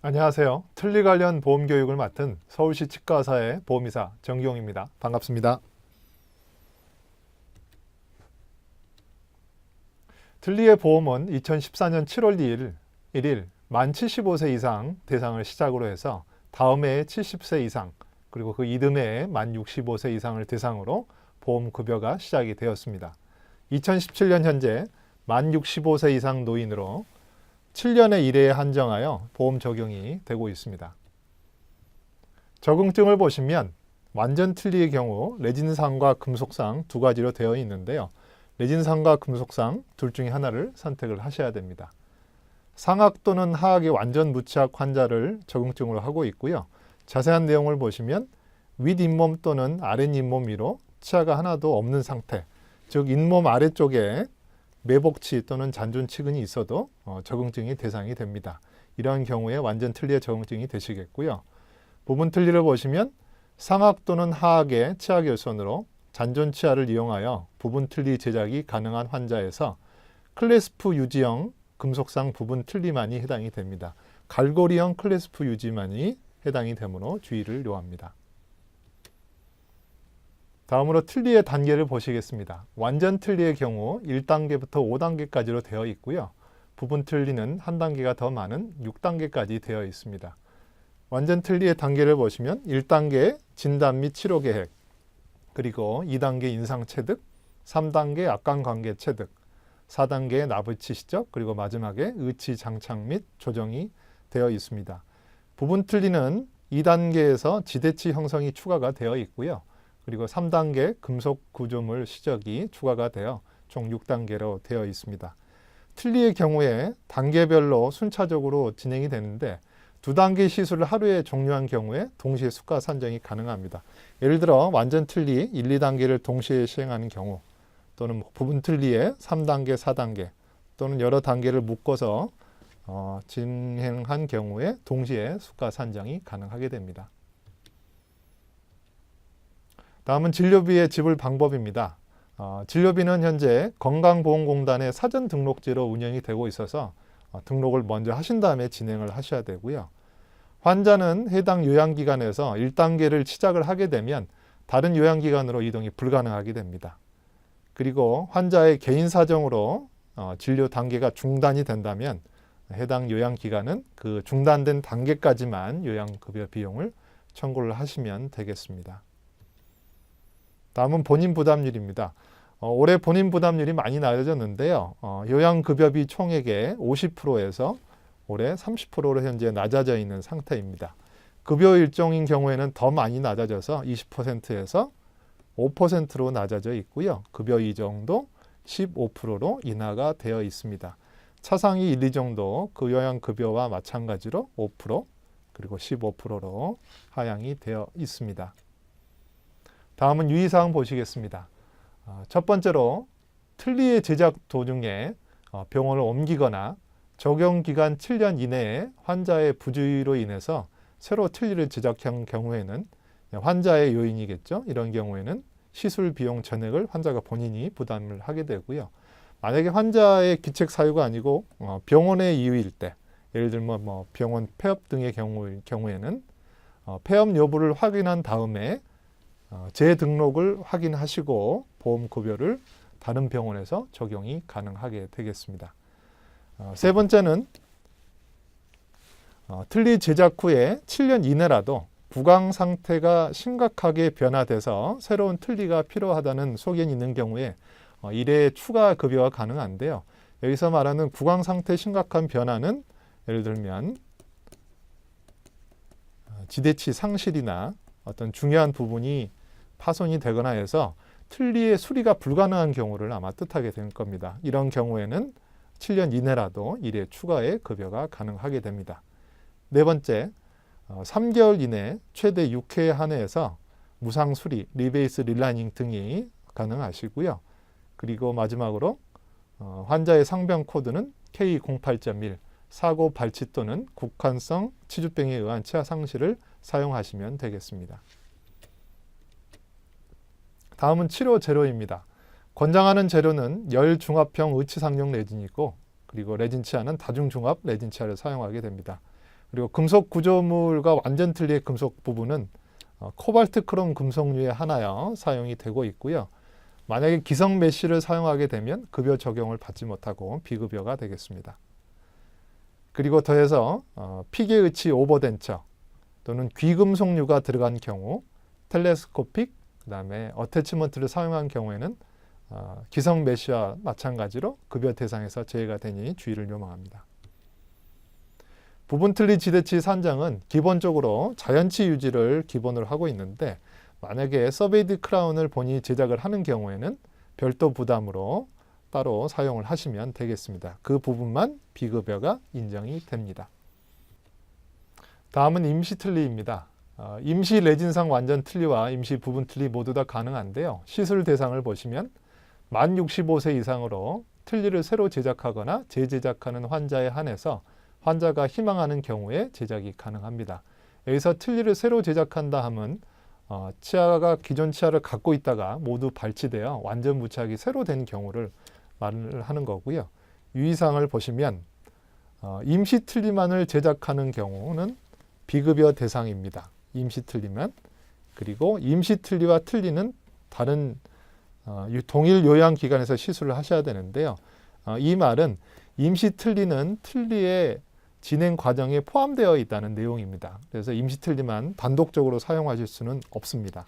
안녕하세요. 틀니 관련 보험 교육을 맡은 서울시 치과의사의 보험이사 정기용입니다. 반갑습니다. 틀니의 보험은 2014년 7월 1일 만 75세 이상 대상을 시작으로 해서 다음 해에 70세 이상 그리고 그 이듬해에 만 65세 이상을 대상으로 보험 급여가 시작이 되었습니다. 2017년 현재 만 65세 이상 노인으로 7년의 1회에 한정하여 보험 적용이 되고 있습니다. 적응증을 보시면 완전 틀니의 경우 레진상과 금속상 두 가지로 되어 있는데요. 레진상과 금속상 둘 중에 하나를 선택을 하셔야 됩니다. 상악 또는 하악의 완전 무치악 환자를 적응증으로 하고 있고요. 자세한 내용을 보시면 윗잇몸 또는 아랫잇몸 위로 치아가 하나도 없는 상태, 즉 잇몸 아래쪽에 매복치 또는 잔존치근이 있어도 적응증이 대상이 됩니다. 이러한 경우에 완전 틀니의 적응증이 되시겠고요. 부분 틀니를 보시면 상악 또는 하악의 치아 결손으로 잔존치아를 이용하여 부분 틀니 제작이 가능한 환자에서 클래스프 유지형 금속상 부분 틀니만이 해당이 됩니다. 갈고리형 클래스프 유지만이 해당이 되므로 주의를 요합니다. 다음으로 틀니의 단계를 보시겠습니다. 완전 틀니의 경우 1단계부터 5단계까지로 되어 있고요. 부분 틀니는 한 단계가 더 많은 6단계까지 되어 있습니다. 완전 틀니의 단계를 보시면 1단계 진단 및 치료 계획, 그리고 2단계 인상 체득, 3단계 악관 관계 체득, 4단계 나부치 시적, 그리고 마지막에 의치 장착 및 조정이 되어 있습니다. 부분 틀니는 2단계에서 지대치 형성이 추가가 되어 있고요. 그리고 3단계 금속 구조물 시적이 추가가 되어 총 6단계로 되어 있습니다. 틀니의 경우에 단계별로 순차적으로 진행이 되는데 2단계 시술을 하루에 종료한 경우에 동시에 수가 산정이 가능합니다. 예를 들어 완전 틀니 1, 2단계를 동시에 시행하는 경우 또는 부분 틀니의 3단계, 4단계 또는 여러 단계를 묶어서 진행한 경우에 동시에 수가 산정이 가능하게 됩니다. 다음은 진료비의 지불 방법입니다. 진료비는 현재 건강보험공단의 사전 등록제로 운영이 되고 있어서 등록을 먼저 하신 다음에 진행을 하셔야 되고요. 환자는 해당 요양기관에서 1단계를 시작을 하게 되면 다른 요양기관으로 이동이 불가능하게 됩니다. 그리고 환자의 개인 사정으로 진료 단계가 중단이 된다면 해당 요양기관은 그 중단된 단계까지만 요양급여 비용을 청구를 하시면 되겠습니다. 다음은 본인 부담률입니다. 올해 본인 부담률이 많이 낮아졌는데요. 요양급여비 총액의 50%에서 올해 30%로 현재 낮아져 있는 상태입니다. 급여 일종인 경우에는 더 많이 낮아져서 20%에서 5%로 낮아져 있고요. 급여 이정도 15%로 인하가 되어 있습니다. 차상위 1, 2정도 그 요양급여와 마찬가지로 5% 그리고 15%로 하향이 되어 있습니다. 다음은 유의사항 보시겠습니다. 첫 번째로 틀니의 제작 도중에 병원을 옮기거나 적용기간 7년 이내에 환자의 부주의로 인해서 새로 틀니를 제작한 경우에는 환자의 요인이겠죠. 이런 경우에는 시술 비용 전액을 환자가 본인이 부담을 하게 되고요. 만약에 환자의 기책 사유가 아니고 병원의 이유일 때, 예를 들면 병원 폐업 등의 경우에는 폐업 여부를 확인한 다음에 재등록을 확인하시고 보험급여를 다른 병원에서 적용이 가능하게 되겠습니다. 세 번째는 틀니 제작 후에 7년 이내라도 구강 상태가 심각하게 변화돼서 새로운 틀니가 필요하다는 소견이 있는 경우에 1회 추가 급여가 가능한데요. 여기서 말하는 구강 상태 심각한 변화는 예를 들면 지대치 상실이나 어떤 중요한 부분이 파손이 되거나 해서 틀니의 수리가 불가능한 경우를 아마 뜻하게 될 겁니다. 이런 경우에는 7년 이내라도 1회 추가의 급여가 가능하게 됩니다. 네 번째, 3개월 이내 최대 6회 한해에서 무상 수리, 리베이스 릴라이닝 등이 가능하시고요. 그리고 마지막으로 환자의 상병 코드는 K08.1, 사고 발치 또는 국한성 치주병에 의한 치아 상실을 사용하시면 되겠습니다. 다음은 치료 재료입니다. 권장하는 재료는 열중합형 의치상용 레진이고 그리고 레진 치아는 다중중합 레진 치아를 사용하게 됩니다. 그리고 금속 구조물과 완전 틀리의 금속 부분은 코발트 크롬 금속류에 하나여 사용이 되고 있고요. 만약에 기성 메쉬를 사용하게 되면 급여 적용을 받지 못하고 비급여가 되겠습니다. 그리고 더해서 피계의치 오버덴처 또는 귀금속류가 들어간 경우, 텔레스코픽, 그 다음에 어태치먼트를 사용한 경우에는 기성 메쉬와 마찬가지로 급여 대상에서 제외가 되니 주의를 요망합니다. 부분 틀리 지대치 산정은 기본적으로 자연치 유지를 기본으로 하고 있는데, 만약에 서베이드 크라운을 본인이 제작을 하는 경우에는 별도 부담으로 따로 사용을 하시면 되겠습니다. 그 부분만 비급여가 인정이 됩니다. 다음은 임시 틀리입니다. 임시 레진상 완전 틀리와 임시 부분 틀리 모두 다 가능한데요. 시술 대상을 보시면 만 65세 이상으로 틀니를 새로 제작하거나 재제작하는 환자에 한해서 환자가 희망하는 경우에 제작이 가능합니다. 여기서 틀니를 새로 제작한다 하면 치아가 기존 치아를 갖고 있다가 모두 발치되어 완전 무착이 새로 된 경우를 말을 하는 거고요. 유의사항을 보시면 임시 틀니만을 제작하는 경우는 비급여 대상입니다. 임시 틀니만. 그리고 임시 틀니와 틀니는 다른 동일 요양기관에서 시술을 하셔야 되는데요. 이 말은 임시 틀니는 틀니의 진행 과정에 포함되어 있다는 내용입니다. 그래서 임시 틀니만 단독적으로 사용하실 수는 없습니다.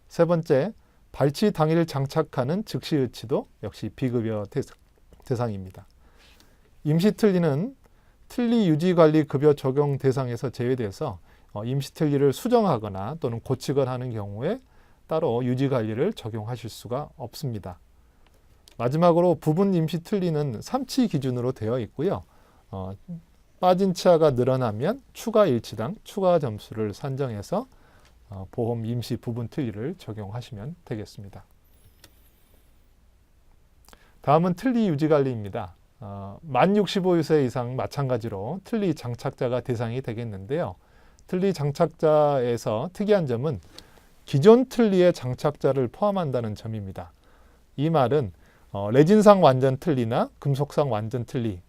세 번째, 발치 당일 장착하는 즉시 의치도 역시 비급여 대상입니다. 임시 틀니는 틀니 유지관리 급여 적용 대상에서 제외돼서 임시 틀니를 수정하거나 또는 고치거나 하는 경우에 따로 유지관리를 적용하실 수가 없습니다. 마지막으로 부분 임시 틀니는 3치 기준으로 되어 있고요. 빠진 치아가 늘어나면 추가 일치당 추가 점수를 산정해서 보험 임시 부분 틀니를 적용하시면 되겠습니다. 다음은 틀니 유지관리입니다. 만 65세 이상 마찬가지로 틀니 장착자가 대상이 되겠는데요. 틀니 장착자에서 특이한 점은 기존 틀니의 장착자를 포함한다는 점입니다. 이 말은 레진상 완전 틀니나 금속상 완전 틀니,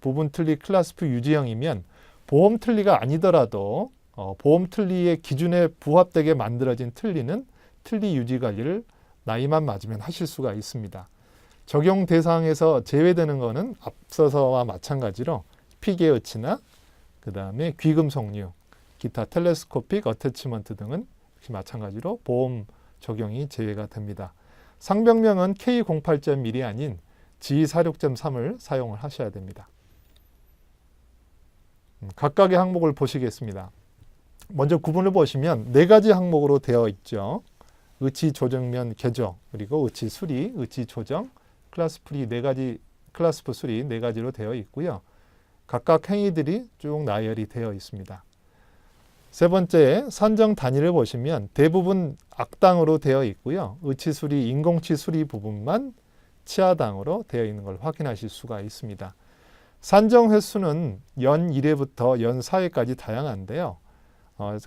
부분 틀니 클래스프 유지형이면 보험 틀니가 아니더라도 보험 틀니의 기준에 부합되게 만들어진 틀니는 틀니 유지 관리를 나이만 맞으면 하실 수가 있습니다. 적용 대상에서 제외되는 것은 앞서서와 마찬가지로 피계의치나 그 다음에 귀금속류, 기타 텔레스코픽 어태치먼트 등은 역시 마찬가지로 보험 적용이 제외가 됩니다. 상병명은 K08.1이 아닌 G46.3을 사용을 하셔야 됩니다. 각각의 항목을 보시겠습니다. 먼저 구분을 보시면 4가지 항목으로 되어 있죠. 의치 조정면 개조, 그리고 의치 수리, 의치 조정, 클래스프 수리 4가지로 되어 있고요. 각각 행위들이 쭉 나열이 되어 있습니다. 세 번째, 산정 단위를 보시면 대부분 악당으로 되어 있고요. 의치 수리, 인공치 수리 부분만 치아당으로 되어 있는 걸 확인하실 수가 있습니다. 산정 횟수는 연 1회부터 연 4회까지 다양한데요.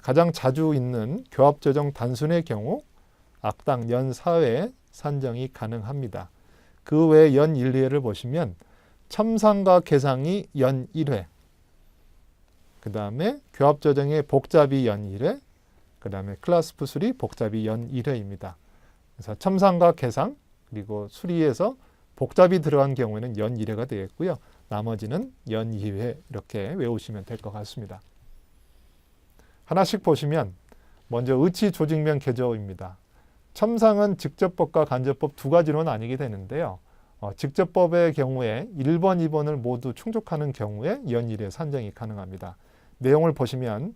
가장 자주 있는 교합조정 단순의 경우 악당 연 4회 산정이 가능합니다. 그 외 연 1, 2회를 보시면 첨상과 개상이 연 1회, 그 다음에 교합조정의 복잡이 연 1회, 그 다음에 클래스프 수리 복잡이 연 1회입니다. 그래서 첨상과 개상 그리고 수리에서 복잡이 들어간 경우에는 연 1회가 되겠고요. 나머지는 연 2회 이렇게 외우시면 될 것 같습니다. 하나씩 보시면 먼저 의치 조직면 개조입니다. 첨상은 직접법과 간접법 2가지로 나뉘게 되는데요. 직접법의 경우에 1번, 2번을 모두 충족하는 경우에 연 1회 산정이 가능합니다. 내용을 보시면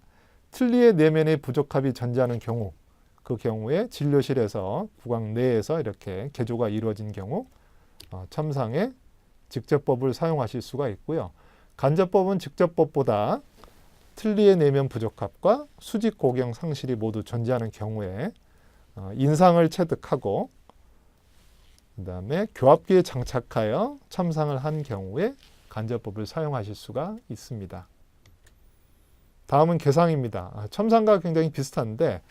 틀니의 내면의 부적합이 존재하는 경우, 그 경우에 진료실에서 구강 내에서 이렇게 개조가 이루어진 경우 첨상에 직접법을 사용하실 수가 있고요. 간접법은 직접법보다 틀니의 내면 부적합과 수직 고경 상실이 모두 존재하는 경우에 인상을 체득하고 그 다음에 교합기에 장착하여 첨상을 한 경우에 간접법을 사용하실 수가 있습니다. 다음은 개상입니다. 첨상과 굉장히 비슷한데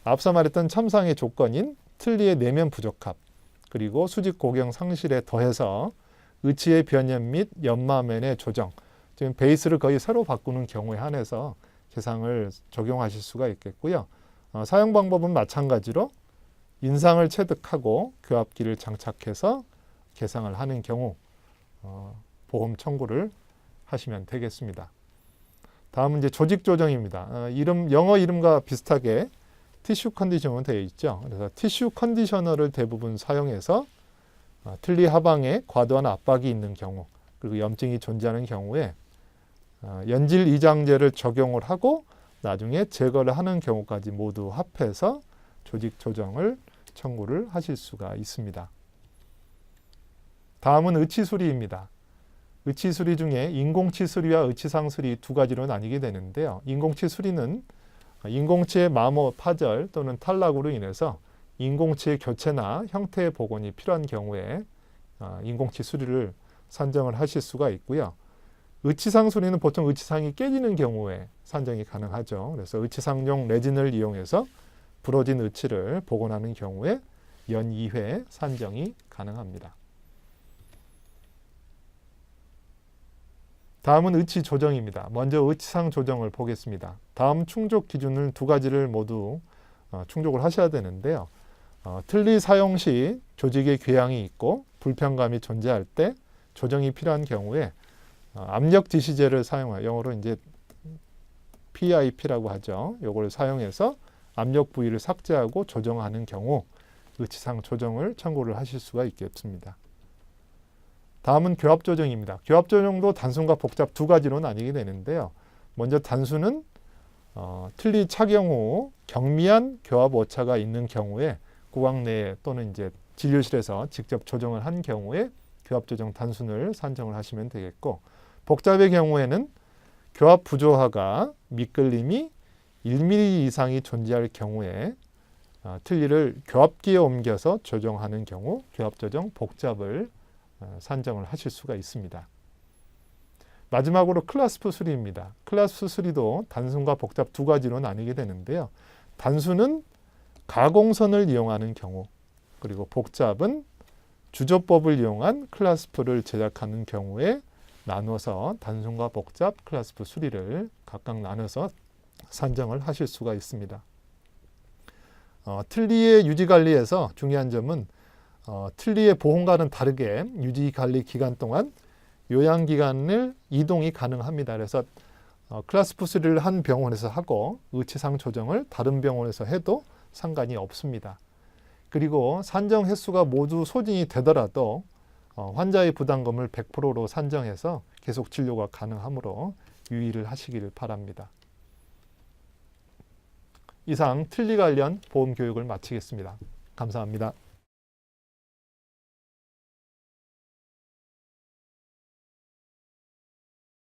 앞서 말했던 첨상의 조건인 틀니의 내면 부적합 그리고 수직 고경 상실에 더해서 의치의 변형 및 연마면의 조정, 지금 베이스를 거의 새로 바꾸는 경우에 한해서 계상을 적용하실 수가 있겠고요. 사용 방법은 마찬가지로 인상을 체득하고 교합기를 장착해서 계상을 하는 경우 보험 청구를 하시면 되겠습니다. 다음은 이제 조직 조정입니다. 영어 이름과 비슷하게 티슈 컨디셔너 되어 있죠. 그래서 티슈 컨디셔너를 대부분 사용해서 틀니 하방에 과도한 압박이 있는 경우, 그리고 염증이 존재하는 경우에 연질 이장제를 적용을 하고 나중에 제거를 하는 경우까지 모두 합해서 조직 조정을 청구를 하실 수가 있습니다. 다음은 의치수리입니다. 의치수리 중에 인공치수리와 의치상수리 두 가지로 나뉘게 되는데요. 인공치수리는 인공치의 마모, 파절 또는 탈락으로 인해서 인공치의 교체나 형태의 복원이 필요한 경우에 인공치수리를 산정을 하실 수가 있고요. 의치상수리는 보통 의치상이 깨지는 경우에 산정이 가능하죠. 그래서 의치상용 레진을 이용해서 부러진 의치를 복원하는 경우에 연 2회 산정이 가능합니다. 다음은 의치 조정입니다. 먼저 의치상 조정을 보겠습니다. 다음 충족 기준을 두 가지를 모두 충족을 하셔야 되는데요. 틀니 사용 시 조직에 궤양이 있고 불편감이 존재할 때 조정이 필요한 경우에 압력 지시제를 사용하여 영어로 이제 PIP라고 하죠. 이걸 사용해서 압력 부위를 삭제하고 조정하는 경우 의치상 조정을 청구를 하실 수가 있겠습니다. 다음은 교합 조정입니다. 교합 조정도 단순과 복잡 두 가지로 나뉘게 되는데요. 먼저 단순은 틀니 착용 후 경미한 교합 오차가 있는 경우에 구강 내에 또는 이제 진료실에서 직접 조정을 한 경우에 교합 조정 단순을 산정을 하시면 되겠고, 복잡의 경우에는 교합 부조화가 미끌림이 1mm 이상이 존재할 경우에 틀니를 교합기에 옮겨서 조정하는 경우 교합 조정 복잡을 산정을 하실 수가 있습니다. 마지막으로 클라스프 수리입니다. 클라스프 수리도 단순과 복잡 두 가지로 나뉘게 되는데요. 단순은 가공선을 이용하는 경우, 그리고 복잡은 주조법을 이용한 클라스프를 제작하는 경우에 나눠서 단순과 복잡 클라스프 수리를 각각 나눠서 산정을 하실 수가 있습니다. 틀니의 유지관리에서 중요한 점은 틀니의 보험과는 다르게 유지관리 기간 동안 요양기간을 이동이 가능합니다. 그래서 클라스프 수리를 한 병원에서 하고 의치상 조정을 다른 병원에서 해도 상관이 없습니다. 그리고 산정 횟수가 모두 소진이 되더라도 환자의 부담금을 100%로 산정해서 계속 진료가 가능하므로 유의를 하시기를 바랍니다. 이상 틀니 관련 보험 교육을 마치겠습니다. 감사합니다.